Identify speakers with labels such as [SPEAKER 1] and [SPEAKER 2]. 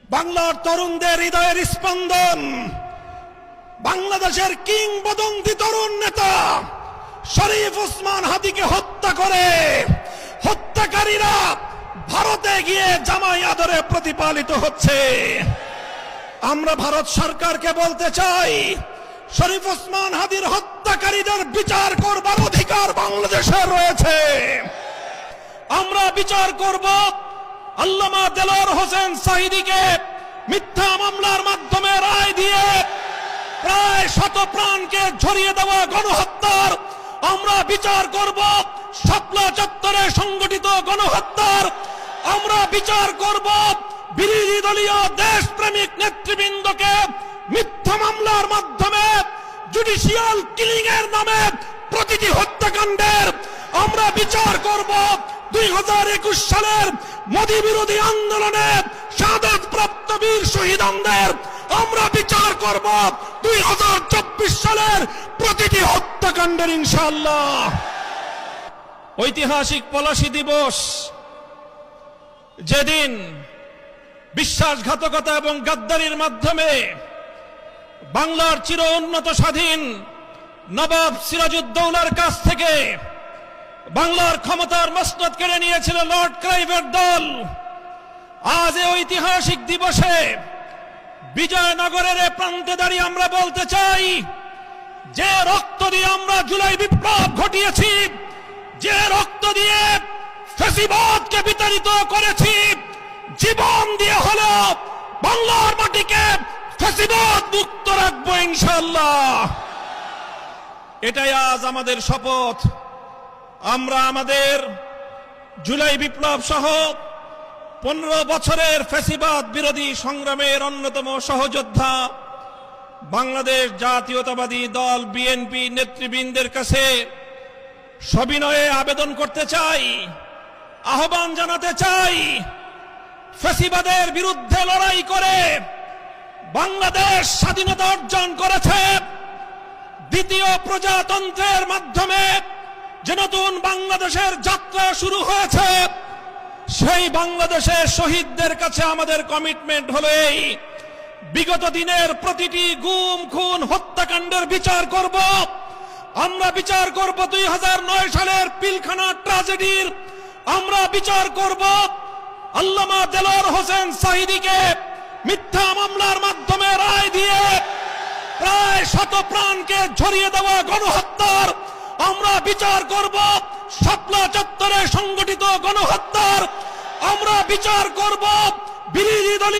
[SPEAKER 1] বাংলার তরুণদের হৃদয়ের স্পন্দন, বাংলাদেশের কিংবদন্তি তরুণ নেতা শরীফ ওসমান হাদিকে হত্যা করে হত্যাকারীরা ভারতে গিয়ে জামাই আদরে প্রতিপালিত হচ্ছে। আমরা ভারত সরকারকে বলতে চাই, শরীফ ওসমান হাদির হত্যাকারীদের বিচার করবার অধিকার বাংলাদেশের রয়েছে। আমরা বিচার করব আল্লামা দেলোয়ার হোসেন সাঈদীকে মিথ্যা মামলার মাধ্যমে রায় দিয়ে প্রায় 100 প্রাণকে ঝরিয়ে দেওয়া গণহত্যার। আমরা বিচার করব শাপলা চত্বরে সংগঠিত গণহত্যার। আমরা বিচার করব বিরোধী দলীয় দেশপ্রেমিক নেতৃবৃন্দকে মিথ্যা মামলার মাধ্যমে জুডিশিয়াল কিলিং এর নামে প্রতিটি হত্যাকাণ্ডের। আমরা বিচার করব 2021 সালের মোদী বিরোধী আন্দোলনে শাহাদাত প্রাপ্ত বীর শহীদদের। আমরা বিচার করব 2024 সালের প্রতিটি হত্যাকাণ্ডের ইনশাআল্লাহ। ঐতিহাসিক পলাশী দিবস, যেদিন বিশ্বাসঘাতকতা এবং গাদ্দারির মাধ্যমে বাংলার চির উন্নত স্বাধীন নবাব সিরাজউদ্দৌলার কাছ থেকে বাংলার ক্ষমতার মসনদ কেড়ে নিয়েছিল লর্ড ক্লাইভের দল। আজ এই ঐতিহাসিক দিবসে বিজয়নগরের প্রান্তে দাঁড়িয়ে আমরা বলতে চাই, যে রক্ত দিয়ে আমরা জুলাই বিপ্লব ঘটিয়েছি, যে রক্ত দিয়ে ফ্যাসিবাদকে বিতাড়িত করেছি, জীবন দিয়ে হলো বাংলার মাটিকে ফ্যাসিবাদ মুক্ত রাখবো ইনশাআল্লাহ। এটাই আজ আমাদের শপথ। আমরা আমাদের জুলাই বিপ্লব সহ 15 বছরের ফ্যাসিবাদ বিরোধী সংগ্রামের অন্যতম সহযোদ্ধা বাংলাদেশ জাতীয়তাবাদী দল বিএনপি নেতৃবৃন্দের কাছে সবিনয়ে আবেদন করতে চাই, আহ্বান জানাতে চাই, ফ্যাসিবাদের বিরুদ্ধে লড়াই করে বাংলাদেশ স্বাধীনতা অর্জন করেছে। দ্বিতীয় প্রজাতন্ত্রের মাধ্যমে যে নতুন বাংলাদেশের যাত্রা শুরু হয়েছে, সেই বাংলাদেশের শহীদদের কাছে আমাদের কমিটমেন্ট হলো এই, বিগত দিনের প্রতিটি গুম খুন হত্যাকাণ্ডের বিচার করব। আমরা বিচার করব 2009 সালের পিলখানা ট্র্যাজেডির। আমরা বিচার করব আল্লামা দেলোয়ার হোসেন সাঈদীকে মিথ্যা মামলার মাধ্যমে রায় দিয়ে প্রায় 100 প্রাণকে ঝরিয়ে দেওয়া গণহত্যার। আমরা বিচার করব শাপলা চত্বরে সংগঠিত গণহত্যার। আমরা বিচার করব বিরোধী দলীয়